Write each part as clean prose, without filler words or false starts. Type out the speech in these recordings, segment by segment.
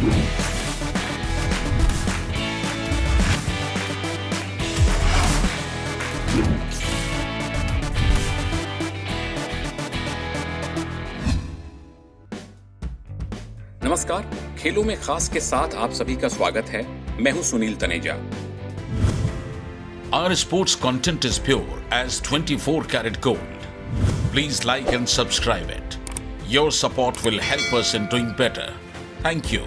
नमस्कार, खेलों में खास के साथ आप सभी का स्वागत है। मैं हूं Sunil Taneja. Our sports content is pure as 24 karat gold. Please like and subscribe it. Your support will help us in doing better. Thank you.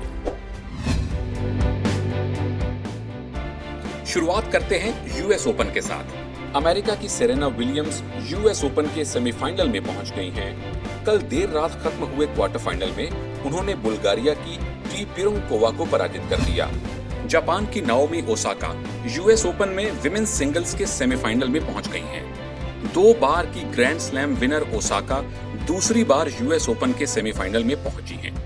शुरुआत करते हैं यूएस ओपन के साथ। अमेरिका की सेरेना विलियम्स यूएस ओपन के सेमीफाइनल में पहुंच गई हैं। कल देर रात खत्म हुए क्वार्टर फाइनल में उन्होंने बुल्गारिया की टी पिरोंकोवा को पराजित कर दिया। जापान की नाओमी ओसाका यूएस ओपन में विमेन्स सिंगल्स के सेमीफाइनल में पहुंच गई हैं। 2 बार की ग्रैंड स्लैम विनर ओसाका दूसरी बार यूएस ओपन के सेमीफाइनल में पहुंची हैं।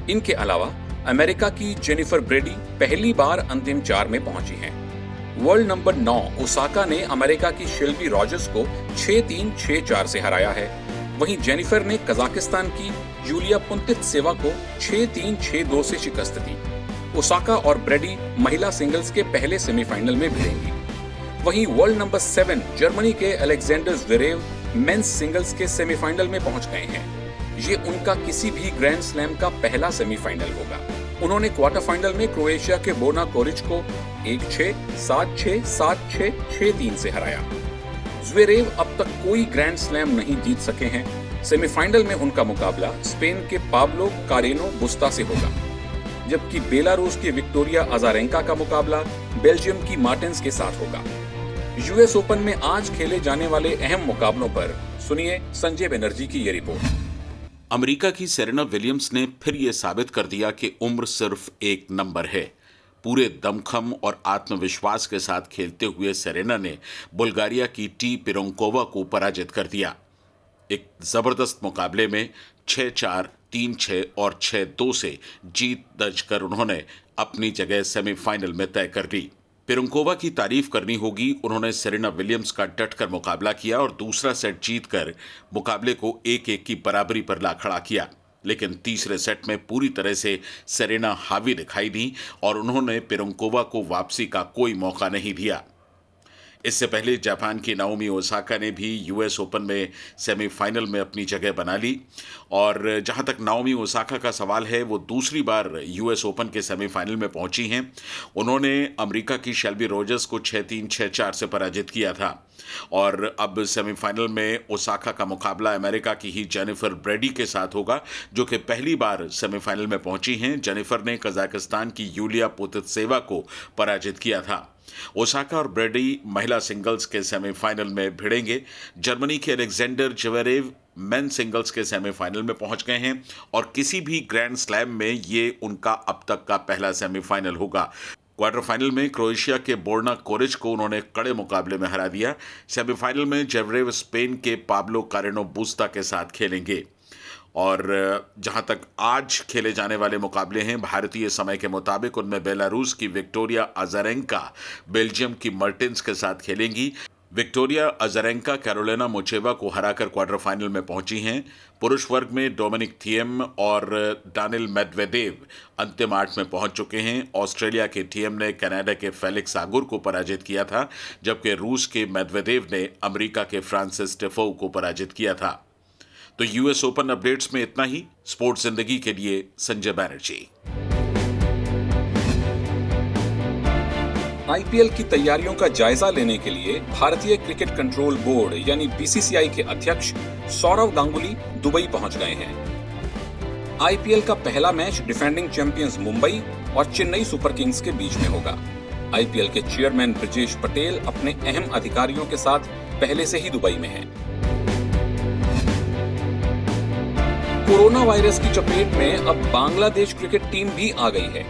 इनके अलावा अमेरिका की जेनिफर ब्रेडी पहली बार अंतिम 4 में पहुंची हैं। वर्ल्ड नंबर 9 ओसाका ने अमेरिका की शेल्बी रॉजर्स को 6-3, 6-4 से हराया है। वहीं जेनिफर ने कजाकिस्तान की यूलिया पुंतित्सेवा को 6-3, 6-2 से शिकस्त दी। ओसाका और ब्रेडी महिला सिंगल्स के पहले सेमीफाइनल में भिड़ेंगी। वहीं वर्ल्ड नंबर 7 जर्मनी के अलेक्जेंडर ज़्वेरेव मेंस सिंगल्स के सेमीफाइनल में पहुंच गए हैं। ये उनका किसी भी ग्रैंड स्लैम का पहला सेमीफाइनल होगा। उन्होंने क्वार्टर फाइनल में क्रोएशिया के बोना कोरिच को 1-6, 7-6, 7-6, 6-3 से हराया। ज़्वेरेव अब तक कोई ग्रैंड स्लैम नहीं जीत सके हैं। सेमीफाइनल में उनका मुकाबला स्पेन के पाब्लो कारेनो बुस्ता से होगा, जबकि बेलारूस की विक्टोरिया अजारेंका का मुकाबला बेल्जियम की मार्टेंस के साथ होगा। यूएस ओपन में आज खेले जाने वाले अहम मुकाबलों पर सुनिए संजय बनर्जी की ये रिपोर्ट। अमेरिका की सेरेना विलियम्स ने फिर ये साबित कर दिया कि उम्र सिर्फ एक नंबर है। पूरे दमखम और आत्मविश्वास के साथ खेलते हुए सेरेना ने बुल्गारिया की टी पिरोंकोवा को पराजित कर दिया। एक जबरदस्त मुकाबले में 6-4, 3-6 और 6-2 से जीत दर्ज कर उन्होंने अपनी जगह सेमीफाइनल में तय कर ली। पिरोंकोवा की तारीफ करनी होगी। उन्होंने सेरेना विलियम्स का डटकर मुकाबला किया और दूसरा सेट जीतकर मुकाबले को 1-1 की बराबरी पर ला खड़ा किया। लेकिन तीसरे सेट में पूरी तरह से सेरेना हावी दिखाई दी और उन्होंने पिरोंकोवा को वापसी का कोई मौका नहीं दिया। इससे पहले जापान की नाओमी ओसाका ने भी यूएस ओपन में सेमीफाइनल में अपनी जगह बना ली और जहां तक नाओमी ओसाका का सवाल है, वो दूसरी बार यूएस ओपन के सेमीफाइनल में पहुंची हैं। उन्होंने अमेरिका की शेल्बी रॉजर्स को 6-3, 6-4 से पराजित किया था और अब सेमीफाइनल में ओसाका का मुकाबला अमेरिका की ही जेनिफर ब्रेडी के साथ होगा, जो कि पहली बार सेमीफाइनल में पहुंची हैं। जेनिफर ने कजाकिस्तान की यूलिया पुंतित्सेवा को पराजित किया था। ओसाका और ब्रेडी महिला सिंगल्स के सेमीफाइनल में भिड़ेंगे। जर्मनी के अलेक्जेंडर ज़्वेरेव मेन सिंगल्स के सेमीफाइनल में पहुंच गए हैं और किसी भी ग्रैंड स्लैम में ये उनका अब तक का पहला सेमीफाइनल होगा। क्वार्टर फाइनल में क्रोएशिया के बोर्ना कोरिच को उन्होंने कड़े मुकाबले में हरा दिया। सेमीफाइनल में ज़्वेरेव स्पेन के पाब्लो कारेनो बुस्ता के साथ खेलेंगे। और जहां तक आज खेले जाने वाले मुकाबले हैं भारतीय समय के मुताबिक, उनमें बेलारूस की विक्टोरिया अजारेंका बेल्जियम की मार्टेंस के साथ खेलेंगी। विक्टोरिया अजारेंका कैरोलिना मुचेवा को हराकर क्वार्टर फाइनल में पहुंची हैं। पुरुष वर्ग में डोमिनिक थिएम और डानिल मेदवेदेव अंतिम 8 में पहुंच चुके हैं। ऑस्ट्रेलिया के थिएम ने कनाडा के फेलिक्स आगुर को पराजित किया था, जबकि रूस के मेदवेदेव ने अमेरिका के फ्रांसिस टिफो को पराजित किया था। तो यूएस ओपन अपडेट्स में इतना ही। स्पोर्ट्स जिंदगी के लिए संजय बैनर्जी। आईपीएल की तैयारियों का जायजा लेने के लिए भारतीय क्रिकेट कंट्रोल बोर्ड यानी बीसीसीआई के अध्यक्ष सौरव गांगुली दुबई पहुंच गए हैं। आईपीएल का पहला मैच डिफेंडिंग चैंपियंस मुंबई और चेन्नई सुपर किंग्स के बीच में होगा। आईपीएल के चेयरमैन ब्रजेश पटेल अपने अहम अधिकारियों के साथ पहले से ही दुबई में हैं। कोरोना वायरस की चपेट में अब बांग्लादेश क्रिकेट टीम भी आ गई है।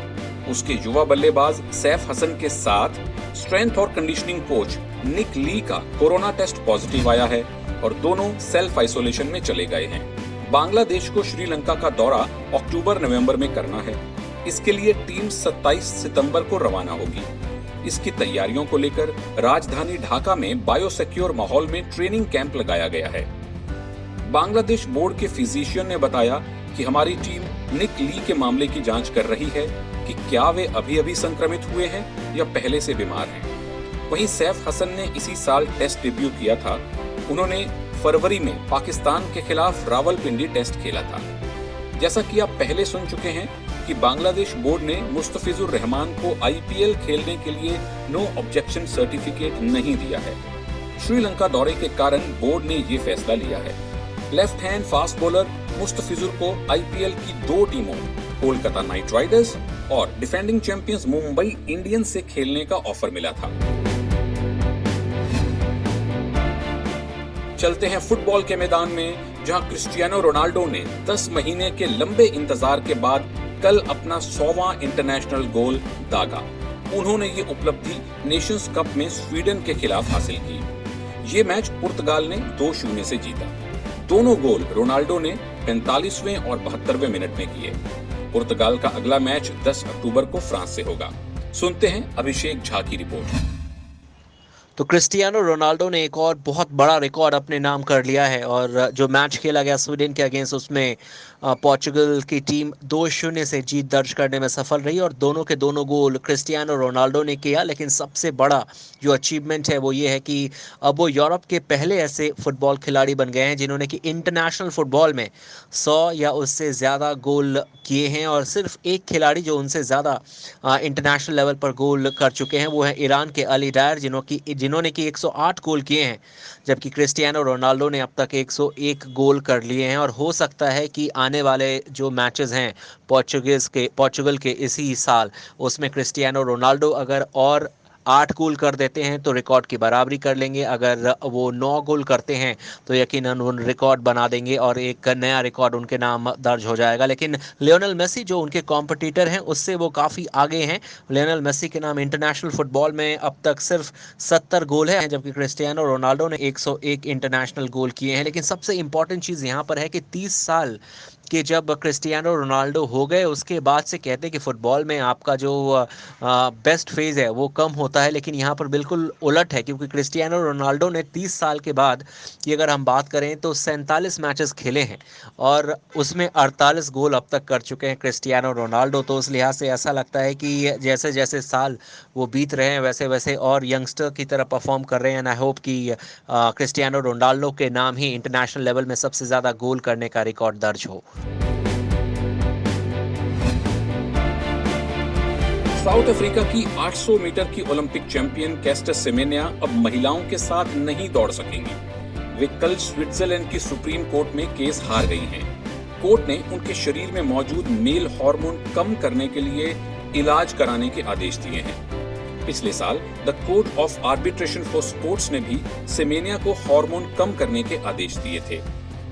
उसके युवा बल्लेबाज सैफ हसन के साथ स्ट्रेंथ और कंडीशनिंग कोच निक ली का कोरोना टेस्ट पॉजिटिव आया है और दोनों सेल्फ आइसोलेशन में चले गए हैं। बांग्लादेश को श्रीलंका का दौरा अक्टूबर-नवंबर में करना है। इसके लिए टीम 27 सितंबर को रवाना होगी। इसकी तैयारियों को लेकर राजधानी ढाका में बायोसिक्योर माहौल में ट्रेनिंग कैंप लगाया गया है। बांग्लादेश बोर्ड के फिजिशियन ने बताया कि हमारी टीम निक ली के मामले की जांच कर रही है कि क्या वे अभी-अभी संक्रमित हुए हैं या पहले से बीमार हैं। वहीं सैफ हसन ने इसी साल टेस्ट डेब्यू किया था। उन्होंने फरवरी में पाकिस्तान के खिलाफ रावलपिंडी टेस्ट खेला था। जैसा कि आप पहले सुन चुके हैं कि बांग्लादेश बोर्ड ने मुस्तफिजुर रहमान को आईपीएल खेलने के लिए नो ऑब्जेक्शन सर्टिफिकेट नहीं दिया है। श्रीलंका दौरे के कारण बोर्ड ने ये फैसला लिया है। Left hand fast bowler Mustafizur को आईपीएल की 2 टीमों कोलकाता नाइट राइडर्स और डिफेंडिंग चैंपियंस मुंबई इंडियंस से खेलने का ऑफर मिला था। चलते हैं फुटबॉल के मैदान में, जहां क्रिस्टियानो रोनाल्डो ने 10 महीने के लंबे इंतजार के बाद कल अपना 100वां इंटरनेशनल गोल दागा। उन्होंने ये उपलब्धि नेशंस कप में स्वीडन के खिलाफ हासिल की। ये मैच पुर्तगाल ने 2-0 से जीता। दोनों गोल रोनाल्डो ने 45वें और 72वें मिनट में किए। पुर्तगाल का अगला मैच 10 अक्टूबर को फ्रांस से होगा। सुनते हैं अभिषेक झा की रिपोर्ट। तो क्रिस्टियानो रोनाल्डो ने एक और बहुत बड़ा रिकॉर्ड अपने नाम कर लिया है और जो मैच खेला गया स्वीडन के अगेंस्ट, उसमें पोर्चुगल की टीम 2-0 से जीत दर्ज करने में सफल रही और दोनों के दोनों गोल क्रिस्टियानो रोनाल्डो ने किया। लेकिन सबसे बड़ा जो अचीवमेंट है वो ये है कि अब वो यूरोप के पहले ऐसे फुटबॉल खिलाड़ी बन गए हैं जिन्होंने कि इंटरनेशनल फुटबॉल में 100 या उससे ज़्यादा गोल किए हैं। और सिर्फ एक खिलाड़ी जो उनसे ज़्यादा इंटरनेशनल लेवल पर गोल कर चुके हैं वो है ईरान के अली डायर, जिन्होंने कि 108 गोल किए हैं, जबकि क्रिस्टियानो रोनाल्डो ने अब तक 101 गोल कर लिए हैं। और हो सकता है कि आने वाले जो मैचेस हैं पोर्चुगल के इसी साल, उसमें क्रिस्टियानो रोनाल्डो अगर और 8 गोल कर देते हैं तो रिकॉर्ड की बराबरी कर लेंगे। अगर वो 9 गोल करते हैं तो यकीनन वो रिकॉर्ड बना देंगे और एक नया रिकॉर्ड उनके नाम दर्ज हो जाएगा। लेकिन लियोनेल मेसी जो उनके कॉम्पिटिटर हैं उससे वो काफ़ी आगे हैं। लियोनेल मेसी के नाम इंटरनेशनल फुटबॉल में अब तक सिर्फ 70 गोल हैं, जबकि क्रिस्टियानो रोनाल्डो ने 101 इंटरनेशनल गोल किए हैं। लेकिन सबसे इंपॉर्टेंट चीज़ यहाँ पर है कि 30 साल कि जब क्रिस्टियानो रोनाल्डो हो गए उसके बाद से कहते हैं कि फ़ुटबॉल में आपका जो बेस्ट फेज़ है वो कम होता है, लेकिन यहाँ पर बिल्कुल उलट है, क्योंकि क्रिस्टियानो रोनाल्डो ने 30 साल के बाद की अगर हम बात करें तो 47 मैचेस खेले हैं और उसमें 48 गोल अब तक कर चुके हैं क्रिस्टियानो रोनाल्डो। तो उस लिहाज से ऐसा लगता है कि जैसे जैसे साल वो बीत रहे हैं वैसे वैसे और यंगस्टर की तरह परफॉर्म कर रहे हैं। एंड आई होप कि क्रिस्टियानो रोनाल्डो के नाम ही इंटरनेशनल लेवल में सबसे ज़्यादा गोल करने का रिकॉर्ड दर्ज हो। साउथ अफ्रीका की 800 मीटर की ओलंपिक चैंपियन कैस्टर सेमेन्या अब महिलाओं के साथ नहीं दौड़ सकेंगी। वे कल स्विट्जरलैंड की सुप्रीम कोर्ट में केस हार गई हैं। कोर्ट ने उनके शरीर में मौजूद मेल हार्मोन कम करने के लिए इलाज कराने के आदेश दिए हैं। पिछले साल the court of arbitration for sports ने भी सेमेन्या को हार्मोन कम करने के आदेश दिए थे।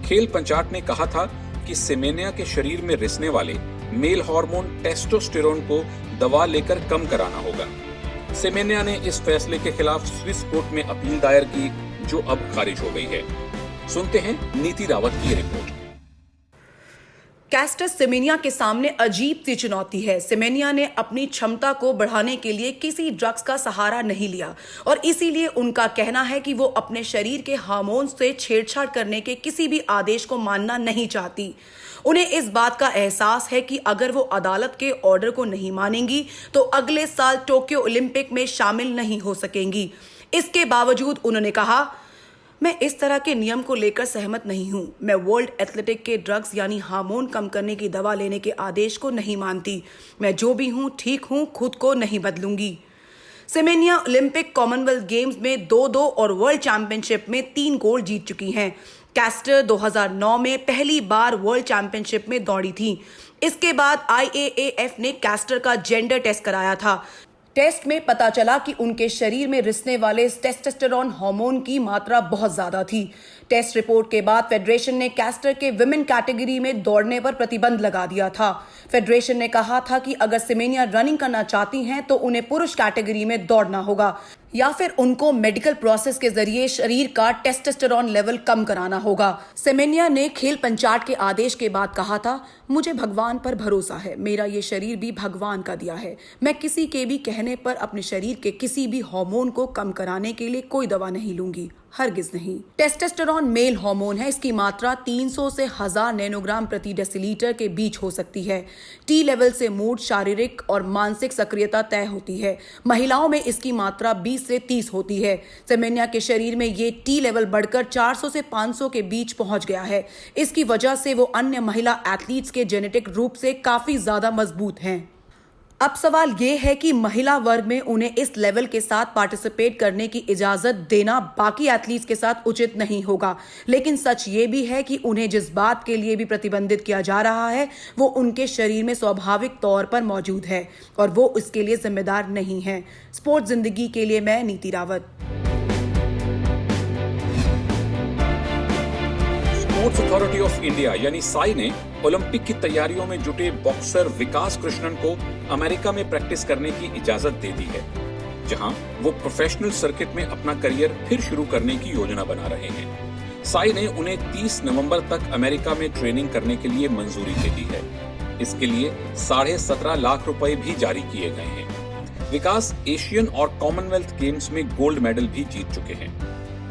खेल पंचायत ने कहा था कि सेमेन्या के शरीर में रिसने वाले मेल हार्मोन टेस्टोस्टेरोन को दवा लेकर कम कराना होगा। सेमेन्या ने इस फैसले के खिलाफ स्विस कोर्ट में अपील दायर की, जो अब खारिज हो गई है। सुनते हैं नीति रावत की रिपोर्ट। कैस्टर सेमेन्या के सामने अजीब सी चुनौती है। सेमेन्या ने अपनी क्षमता को बढ़ाने के लिए किसी ड्रग्स का सहारा नहीं लिया और इसीलिए उनका कहना है कि वो अपने शरीर के हार्मोन से छेड़छाड़ करने के किसी भी आदेश को मानना नहीं चाहती। उन्हें इस बात का एहसास है कि अगर वो अदालत के ऑर्डर को नहीं मानेंगी तो अगले साल टोक्यो ओलंपिक में शामिल नहीं हो सकेंगी। इसके बावजूद उन्होंने कहा, मैं इस तरह के नियम को लेकर सहमत नहीं हूं। मैं वर्ल्ड एथलेटिक के ड्रग्स यानी हार्मोन कम करने की दवा लेने के आदेश को नहीं मानती। मैं जो भी हूं ठीक हूं, खुद को नहीं बदलूंगी। सेमेन्या ओलंपिक, कॉमनवेल्थ गेम्स में 2-2 और वर्ल्ड चैंपियनशिप में 3 गोल्ड जीत चुकी हैं। कैस्टर 2009 में पहली बार वर्ल्ड चैंपियनशिप में दौड़ी थी। इसके बाद IAAF ने कैस्टर का जेंडर टेस्ट कराया था। टेस्ट में पता चला कि उनके शरीर में रिसने वाले टेस्टोस्टेरोन हार्मोन की मात्रा बहुत ज्यादा थी। टेस्ट रिपोर्ट के बाद फेडरेशन ने कैस्टर के विमेन कैटेगरी में दौड़ने पर प्रतिबंध लगा दिया था। फेडरेशन ने कहा था कि अगर सेमेन्या रनिंग करना चाहती हैं तो उन्हें पुरुष कैटेगरी में दौड़ना होगा। या फिर उनको मेडिकल प्रोसेस के जरिए शरीर का टेस्टोस्टेरोन लेवल कम कराना होगा। सेमेन्या ने खेल पंचायत के आदेश के बाद कहा था, मुझे भगवान पर भरोसा है, मेरा ये शरीर भी भगवान का दिया है, मैं किसी के भी कहने पर अपने शरीर के किसी भी हार्मोन को कम कराने के लिए कोई दवा नहीं लूंगी, हरगिज नहीं। टेस्टोस्टेरोन मेल हार्मोन है, इसकी मात्रा 300 से 1000 नैनोग्राम प्रति डेसीलीटर के बीच हो सकती है। टी लेवल से मूड, शारीरिक और मानसिक सक्रियता तय होती है। महिलाओं में इसकी मात्रा 20 से 30 होती है। सेमेन्या के शरीर में ये टी लेवल बढ़कर 400 से 500 के बीच पहुंच गया है। इसकी वजह से वो अन्य महिला एथलीट्स के जेनेटिक रूप से काफी ज्यादा मजबूत हैं। अब सवाल ये है कि महिला वर्ग में उन्हें इस लेवल के साथ पार्टिसिपेट करने की इजाजत देना बाकी एथलीट्स के साथ उचित नहीं होगा। लेकिन सच ये भी है कि उन्हें जिस बात के लिए भी प्रतिबंधित किया जा रहा है वो उनके शरीर में स्वाभाविक तौर पर मौजूद है और वो इसके लिए जिम्मेदार नहीं है। स्पोर्ट्स जिंदगी के लिए मैं नीति Rawat. Sports authority of India यानी साई ने ओलंपिक की तैयारियों में जुटे बॉक्सर विकास कृष्णन को अमेरिका में प्रैक्टिस करने की इजाजत दे दी है, जहां वो प्रोफेशनल सर्किट में अपना करियर फिर शुरू करने की योजना बना रहे हैं। साई ने उन्हें 30 नवंबर तक अमेरिका में ट्रेनिंग करने के लिए मंजूरी दे दी है। इसके लिए 17.5 लाख रुपए भी जारी किए गए हैं। विकास एशियन और कॉमनवेल्थ गेम्स में गोल्ड मेडल भी जीत चुके हैं।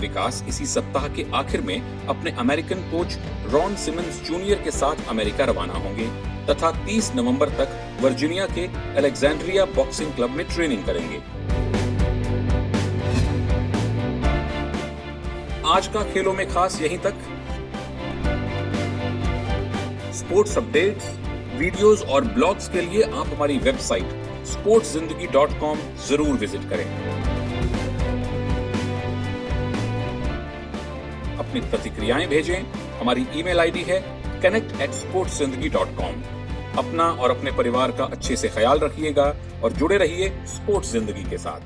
विकास इसी सप्ताह के आखिर में अपने American coach Ron Simmons junior के साथ अमेरिका रवाना होंगे तथा 30 नवंबर तक वर्जीनिया के अलेक्जेंड्रिया बॉक्सिंग क्लब में ट्रेनिंग करेंगे। आज का खेलों में खास यहीं तक। स्पोर्ट्स अपडेट्स, वीडियोस और ब्लॉग्स के लिए आप हमारी वेबसाइट sportszindagi.com जरूर विजिट करें। अपनी प्रतिक्रियाएं भेजें। हमारी ईमेल आईडी है connect@sportszindagi.com। अपना और अपने परिवार का अच्छे से ख्याल रखिएगा और जुड़े रहिए स्पोर्ट्स जिंदगी के साथ।